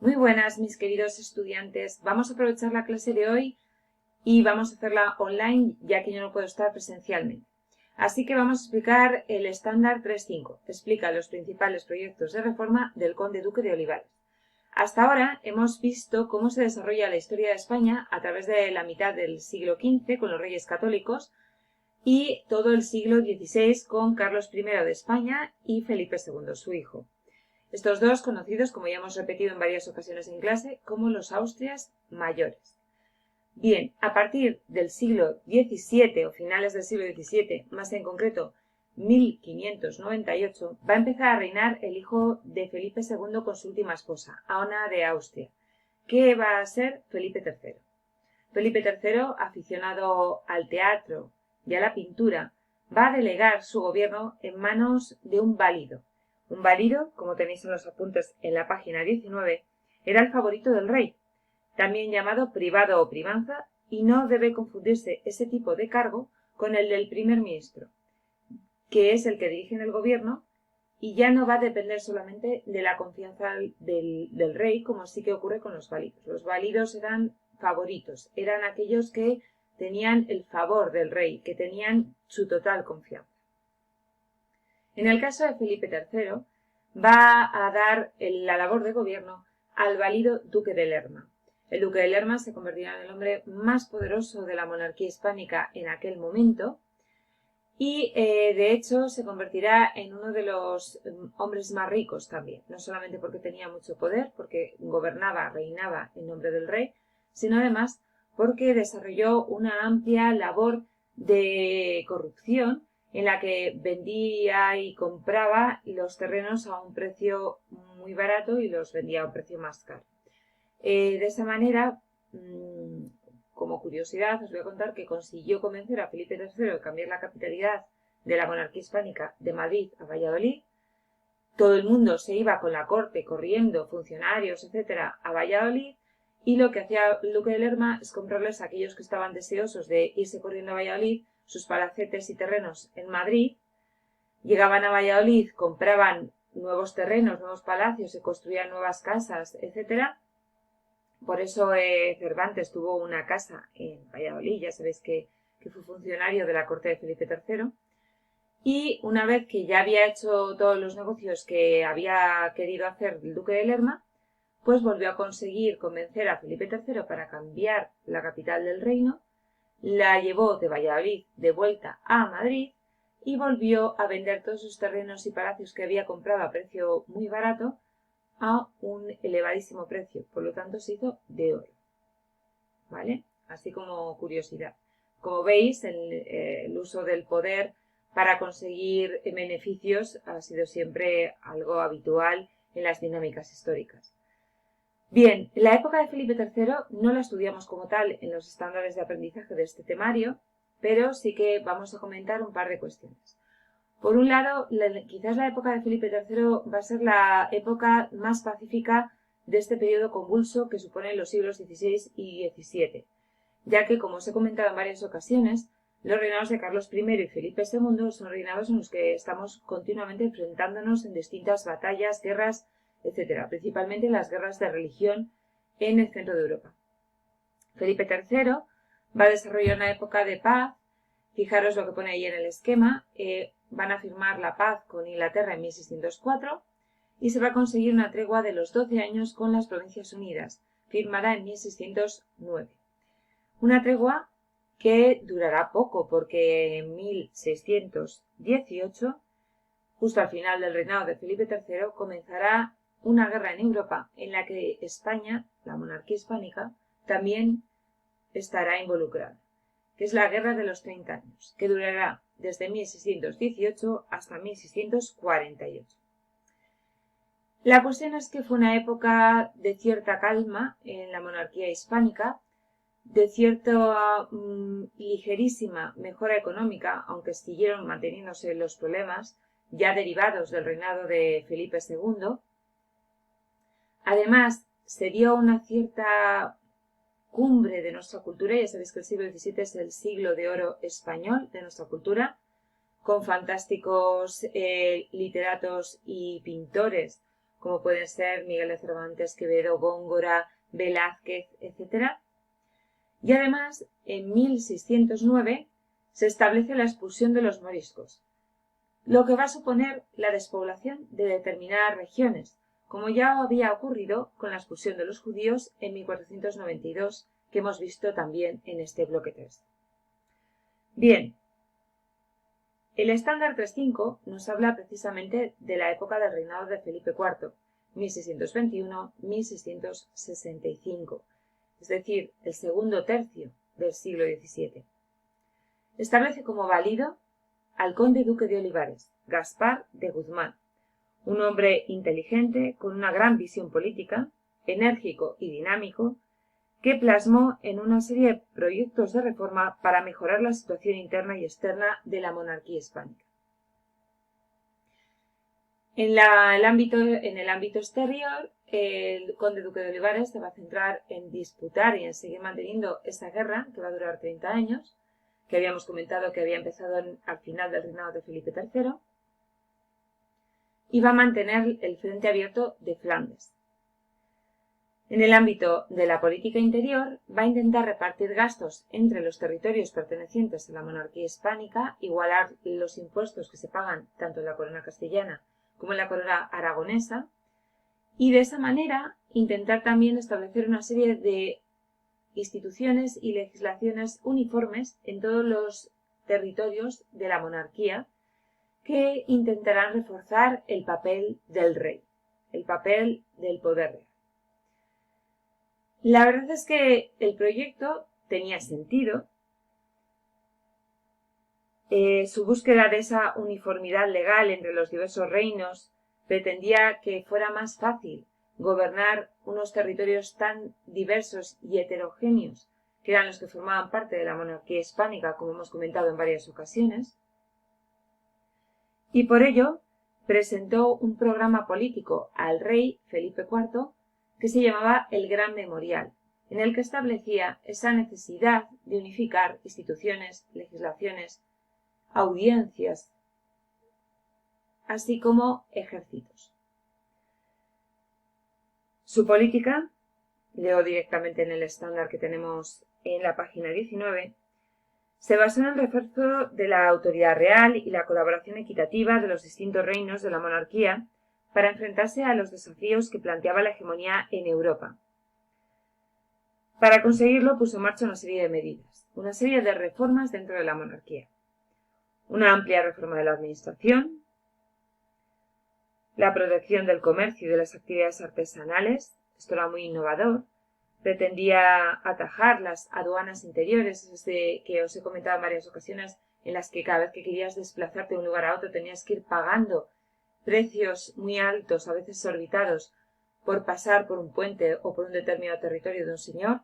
Muy buenas, mis queridos estudiantes. Vamos a aprovechar la clase de hoy y vamos a hacerla online, ya que yo no puedo estar presencialmente. Así que vamos a explicar el estándar 3.5. Explica los principales proyectos de reforma del conde duque de Olivares. Hasta ahora hemos visto cómo se desarrolla la historia de España a través de la mitad del siglo XV con los reyes católicos y todo el siglo XVI con Carlos I de España y Felipe II, su hijo. Estos dos conocidos, como ya hemos repetido en varias ocasiones en clase, como los Austrias mayores. Bien, a partir del siglo XVII o finales del siglo XVII, más en concreto 1598, va a empezar a reinar el hijo de Felipe II con su última esposa, Ana de Austria, que va a ser Felipe III. Felipe III, aficionado al teatro y a la pintura, va a delegar su gobierno en manos de un válido. Un válido, como tenéis en los apuntes en la página 19, era el favorito del rey, también llamado privado o privanza, y no debe confundirse ese tipo de cargo con el del primer ministro, que es el que dirige en el gobierno y ya no va a depender solamente de la confianza del rey, como sí que ocurre con los válidos. Los válidos eran favoritos, eran aquellos que tenían el favor del rey, que tenían su total confianza. En el caso de Felipe III, va a dar la labor de gobierno al válido duque de Lerma. El duque de Lerma se convertirá en el hombre más poderoso de la monarquía hispánica en aquel momento y, de hecho, se convertirá en uno de los hombres más ricos también, no solamente porque tenía mucho poder, porque gobernaba, reinaba en nombre del rey, sino además porque desarrolló una amplia labor de corrupción en la que vendía y compraba los terrenos a un precio muy barato y los vendía a un precio más caro. De esa manera, como curiosidad, os voy a contar que consiguió convencer a Felipe III de cambiar la capitalidad de la monarquía hispánica de Madrid a Valladolid. Todo el mundo se iba con la corte corriendo, funcionarios, etcétera, a Valladolid, y lo que hacía el duque de Lerma es comprarles a aquellos que estaban deseosos de irse corriendo a Valladolid sus palacetes y terrenos en Madrid. Llegaban a Valladolid, compraban nuevos terrenos, nuevos palacios, se construían nuevas casas, etcétera. Por eso Cervantes tuvo una casa en Valladolid, ya sabéis que fue funcionario de la corte de Felipe III. Y una vez que ya había hecho todos los negocios que había querido hacer el duque de Lerma, pues volvió a conseguir convencer a Felipe III para cambiar la capital del reino, la llevó de Valladolid de vuelta a Madrid y volvió a vender todos sus terrenos y palacios que había comprado a precio muy barato a un elevadísimo precio, por lo tanto se hizo de oro, ¿vale? Así como curiosidad. Como veis, el uso del poder para conseguir beneficios ha sido siempre algo habitual en las dinámicas históricas. Bien, la época de Felipe III no la estudiamos como tal en los estándares de aprendizaje de este temario, pero sí que vamos a comentar un par de cuestiones. Por un lado, quizás la época de Felipe III va a ser la época más pacífica de este periodo convulso que suponen los siglos XVI y XVII, ya que, como os he comentado en varias ocasiones, los reinados de Carlos I y Felipe II son reinados en los que estamos continuamente enfrentándonos en distintas batallas, guerras, etc., principalmente las guerras de religión en el centro de Europa. Felipe III va a desarrollar una época de paz. Fijaros lo que pone ahí en el esquema. Van a firmar la paz con Inglaterra en 1604 y se va a conseguir una tregua de los 12 años con las Provincias Unidas, firmada en 1609. Una tregua que durará poco porque en 1618, justo al final del reinado de Felipe III, comenzará una guerra en Europa en la que España, la monarquía hispánica, también estará involucrada, que es la Guerra de los 30 años, que durará desde 1618 hasta 1648. La cuestión es que fue una época de cierta calma en la monarquía hispánica, de cierta ligerísima mejora económica, aunque siguieron manteniéndose los problemas ya derivados del reinado de Felipe II. Además, se dio una cierta cumbre de nuestra cultura. Ya sabéis que el siglo XVII es el siglo de oro español de nuestra cultura, con fantásticos literatos y pintores como pueden ser Miguel de Cervantes, Quevedo, Góngora, Velázquez, etc. Y además, en 1609 se establece la expulsión de los moriscos, lo que va a suponer la despoblación de determinadas regiones, como ya había ocurrido con la expulsión de los judíos en 1492, que hemos visto también en este bloque 3. Bien, el estándar 3.5 nos habla precisamente de la época del reinado de Felipe IV, 1621-1665, es decir, el segundo tercio del siglo XVII. Establece como válido al conde duque de Olivares, Gaspar de Guzmán, un hombre inteligente con una gran visión política, enérgico y dinámico, que plasmó en una serie de proyectos de reforma para mejorar la situación interna y externa de la monarquía hispánica. En el ámbito exterior, el conde duque de Olivares se va a centrar en disputar y en seguir manteniendo esa guerra que va a durar 30 años, que habíamos comentado que había empezado al final del reinado de Felipe III, y va a mantener el frente abierto de Flandes. En el ámbito de la política interior, va a intentar repartir gastos entre los territorios pertenecientes a la monarquía hispánica, igualar los impuestos que se pagan tanto en la corona castellana como en la corona aragonesa, y de esa manera intentar también establecer una serie de instituciones y legislaciones uniformes en todos los territorios de la monarquía que intentarán reforzar el papel del rey, el papel del poder real. La verdad es que el proyecto tenía sentido. Su búsqueda de esa uniformidad legal entre los diversos reinos pretendía que fuera más fácil gobernar unos territorios tan diversos y heterogéneos que eran los que formaban parte de la monarquía hispánica, como hemos comentado en varias ocasiones, y por ello presentó un programa político al rey Felipe IV que se llamaba el Gran Memorial, en el que establecía esa necesidad de unificar instituciones, legislaciones, audiencias, así como ejércitos. Su política, leo directamente en el estándar que tenemos en la página 19, se basó en el refuerzo de la autoridad real y la colaboración equitativa de los distintos reinos de la monarquía para enfrentarse a los desafíos que planteaba la hegemonía en Europa. Para conseguirlo puso en marcha una serie de medidas, una serie de reformas dentro de la monarquía. Una amplia reforma de la administración, la protección del comercio y de las actividades artesanales, esto era muy innovador, pretendía atajar las aduanas interiores, que os he comentado en varias ocasiones, en las que cada vez que querías desplazarte de un lugar a otro tenías que ir pagando precios muy altos, a veces orbitados, por pasar por un puente o por un determinado territorio de un señor.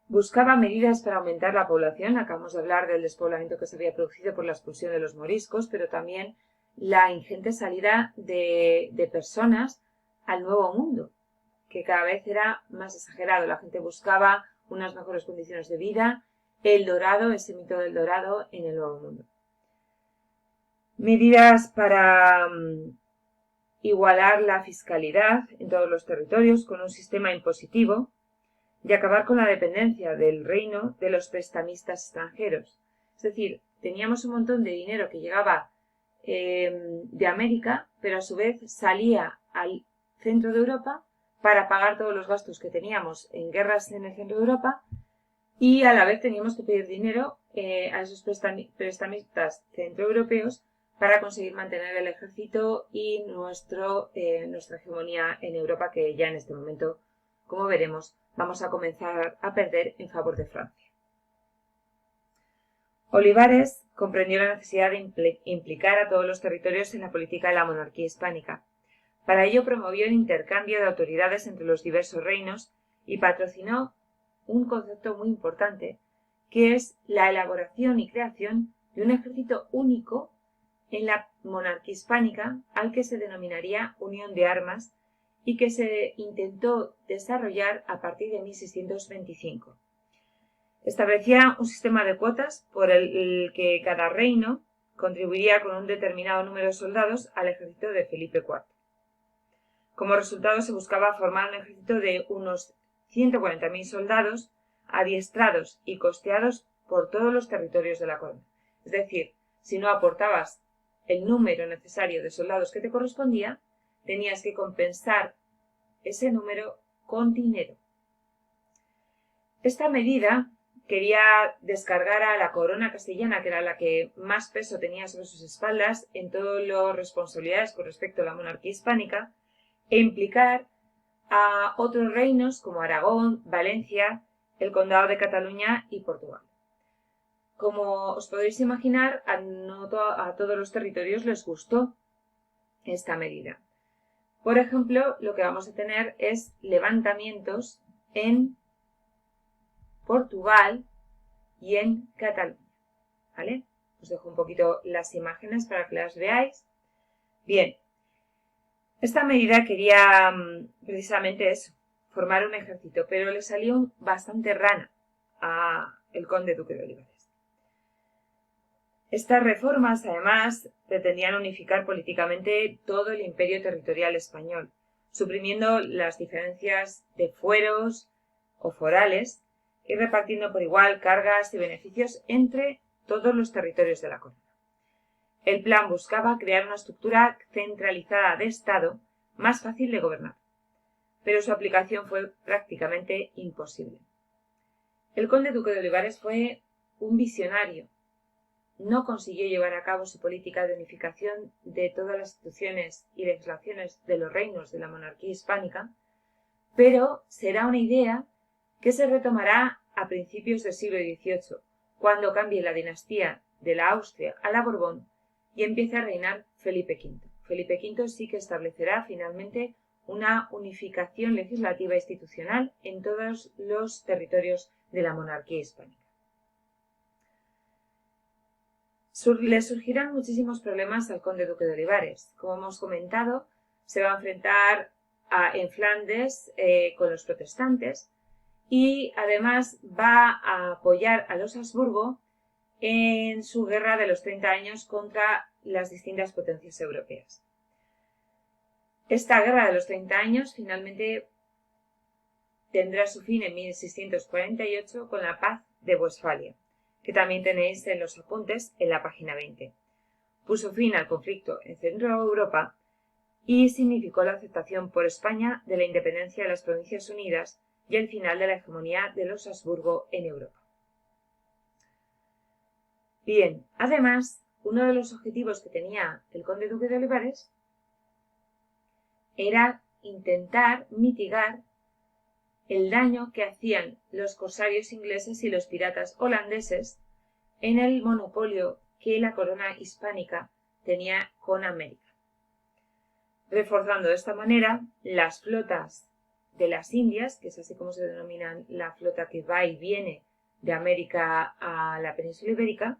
Buscaba medidas para aumentar la población, acabamos de hablar del despoblamiento que se había producido por la expulsión de los moriscos, pero también la ingente salida de personas al Nuevo Mundo, que cada vez era más exagerado. La gente buscaba unas mejores condiciones de vida, el dorado, ese mito del dorado en el Nuevo Mundo. Medidas para igualar la fiscalidad en todos los territorios con un sistema impositivo y acabar con la dependencia del reino de los prestamistas extranjeros. Es decir, teníamos un montón de dinero que llegaba de América, pero a su vez salía al centro de Europa para pagar todos los gastos que teníamos en guerras en el centro de Europa, y a la vez teníamos que pedir dinero a esos prestamistas centroeuropeos para conseguir mantener el ejército y nuestra hegemonía en Europa, que ya en este momento, como veremos, vamos a comenzar a perder en favor de Francia. Olivares comprendió la necesidad de implicar a todos los territorios en la política de la monarquía hispánica. Para ello promovió el intercambio de autoridades entre los diversos reinos y patrocinó un concepto muy importante, que es la elaboración y creación de un ejército único en la monarquía hispánica, al que se denominaría Unión de Armas, y que se intentó desarrollar a partir de 1625. Establecía un sistema de cuotas por el que cada reino contribuiría con un determinado número de soldados al ejército de Felipe IV. Como resultado, se buscaba formar un ejército de unos 140.000 soldados adiestrados y costeados por todos los territorios de la corona. Es decir, si no aportabas el número necesario de soldados que te correspondía, tenías que compensar ese número con dinero. Esta medida quería descargar a la corona castellana, que era la que más peso tenía sobre sus espaldas en todas las responsabilidades con respecto a la monarquía hispánica, e implicar a otros reinos como Aragón, Valencia, el Condado de Cataluña y Portugal. Como os podéis imaginar, a todos los territorios les gustó esta medida. Por ejemplo, lo que vamos a tener es levantamientos en Portugal y en Cataluña. ¿Vale? Os dejo un poquito las imágenes para que las veáis. Bien, esta medida quería precisamente eso, formar un ejército, pero le salió bastante rana al conde duque de Olivares. Estas reformas, además, pretendían unificar políticamente todo el imperio territorial español, suprimiendo las diferencias de fueros o forales y repartiendo por igual cargas y beneficios entre todos los territorios de la corona. El plan buscaba crear una estructura centralizada de Estado más fácil de gobernar, pero su aplicación fue prácticamente imposible. El conde duque de Olivares fue un visionario. No consiguió llevar a cabo su política de unificación de todas las instituciones y legislaciones de los reinos de la monarquía hispánica, pero será una idea que se retomará a principios del siglo XVIII, cuando cambie la dinastía de la Austria a la Borbón y empiece a reinar Felipe V. Felipe V sí que establecerá finalmente una unificación legislativa e institucional en todos los territorios de la monarquía hispánica. Le surgirán muchísimos problemas al conde duque de Olivares. Como hemos comentado, se va a enfrentar en Flandes con los protestantes y además va a apoyar a los Habsburgo en su guerra de los 30 años contra las distintas potencias europeas. Esta guerra de los 30 años finalmente tendrá su fin en 1648 con la paz de Westfalia, que también tenéis en los apuntes en la página 20. Puso fin al conflicto en Centro Europa y significó la aceptación por España de la independencia de las Provincias Unidas y el final de la hegemonía de los Habsburgo en Europa. Bien, además, uno de los objetivos que tenía el conde duque de Olivares era intentar mitigar el daño que hacían los corsarios ingleses y los piratas holandeses en el monopolio que la corona hispánica tenía con América, reforzando de esta manera las flotas de las Indias, que es así como se denominan la flota que va y viene de América a la península ibérica,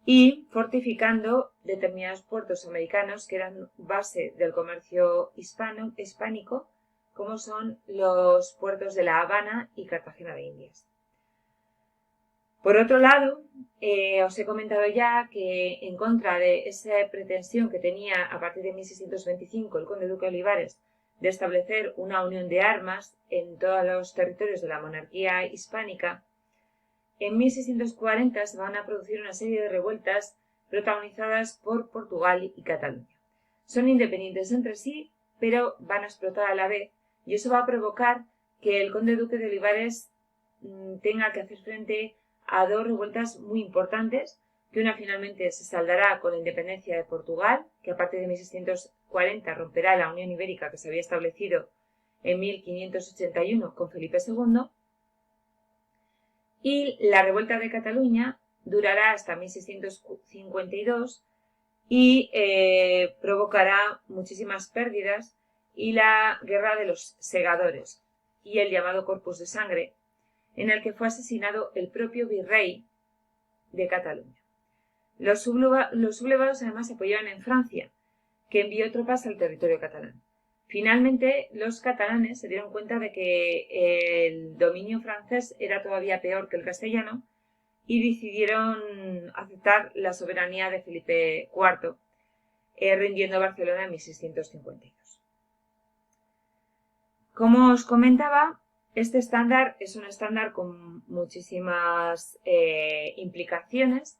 y fortificando determinados puertos americanos que eran base del comercio hispánico, como son los puertos de La Habana y Cartagena de Indias. Por otro lado, os he comentado ya que en contra de esa pretensión que tenía a partir de 1625 el conde duque de Olivares de establecer una unión de armas en todos los territorios de la monarquía hispánica, en 1640 se van a producir una serie de revueltas protagonizadas por Portugal y Cataluña. Son independientes entre sí, pero van a explotar a la vez, y eso va a provocar que el conde duque de Olivares tenga que hacer frente a dos revueltas muy importantes, que una finalmente se saldará con la independencia de Portugal, que a partir de 1640 romperá la Unión Ibérica que se había establecido en 1581 con Felipe II, y la revuelta de Cataluña durará hasta 1652 y provocará muchísimas pérdidas y la guerra de los segadores y el llamado Corpus de Sangre, en el que fue asesinado el propio virrey de Cataluña. Los sublevados además se apoyaban en Francia, que envió tropas al territorio catalán. Finalmente, los catalanes se dieron cuenta de que el dominio francés era todavía peor que el castellano y decidieron aceptar la soberanía de Felipe IV, rindiendo Barcelona en 1652. Como os comentaba, este estándar es un estándar con muchísimas implicaciones,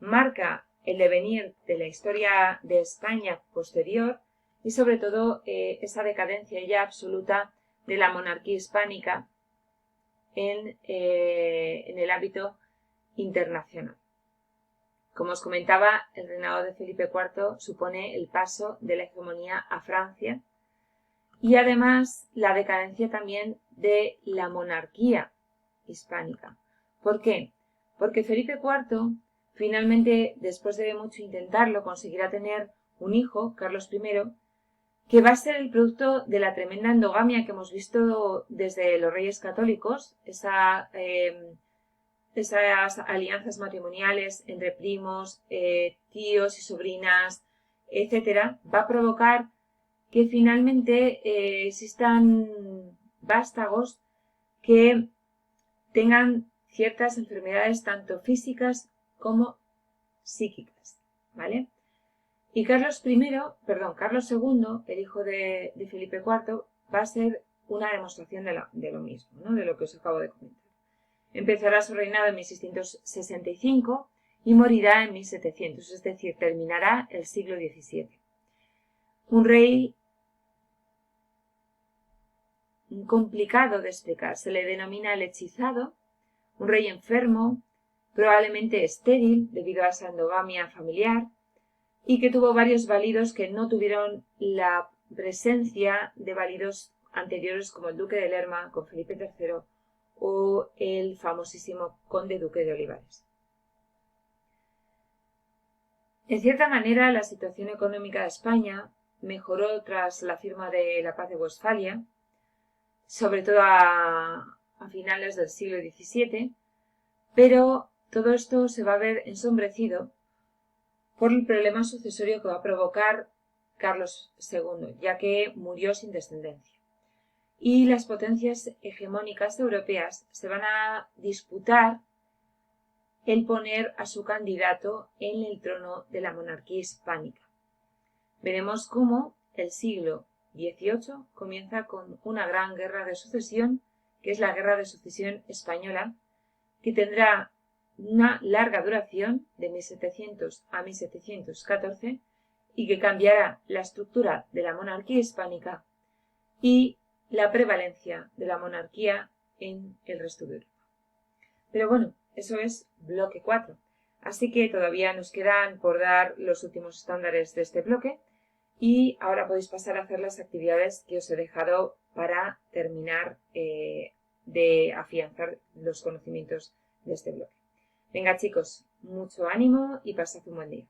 marca el devenir de la historia de España posterior y sobre todo esa decadencia ya absoluta de la monarquía hispánica en el ámbito internacional. Como os comentaba, el reinado de Felipe IV supone el paso de la hegemonía a Francia y además la decadencia también de la monarquía hispánica. ¿Por qué? Porque Felipe IV finalmente, después de mucho intentarlo, conseguirá tener un hijo, Carlos I, que va a ser el producto de la tremenda endogamia que hemos visto desde los Reyes Católicos, esas alianzas matrimoniales entre primos, tíos y sobrinas, etcétera, va a provocar que finalmente existan vástagos que tengan ciertas enfermedades tanto físicas como psíquicas, ¿vale? Y Carlos II, el hijo de Felipe IV, va a ser una demostración de lo mismo, ¿no? De lo que os acabo de comentar. Empezará su reinado en 1665 y morirá en 1700, es decir, terminará el siglo XVII. Un rey complicado de explicar, se le denomina el hechizado, un rey enfermo, probablemente estéril debido a esa endogamia familiar, y que tuvo varios válidos que no tuvieron la presencia de válidos anteriores como el duque de Lerma con Felipe III o el famosísimo conde duque de Olivares. En cierta manera, la situación económica de España mejoró tras la firma de la Paz de Westfalia, sobre todo a finales del siglo XVII, pero todo esto se va a ver ensombrecido por el problema sucesorio que va a provocar Carlos II, ya que murió sin descendencia. Y las potencias hegemónicas europeas se van a disputar el poner a su candidato en el trono de la monarquía hispánica. Veremos cómo el siglo XVIII comienza con una gran guerra de sucesión, que es la Guerra de Sucesión Española, que tendrá una larga duración de 1700 a 1714 y que cambiará la estructura de la monarquía hispánica y la prevalencia de la monarquía en el resto de Europa. Pero bueno, eso es bloque 4. Así que todavía nos quedan por dar los últimos estándares de este bloque y ahora podéis pasar a hacer las actividades que os he dejado para terminar de afianzar los conocimientos de este bloque. Venga chicos, mucho ánimo y pasad un buen día.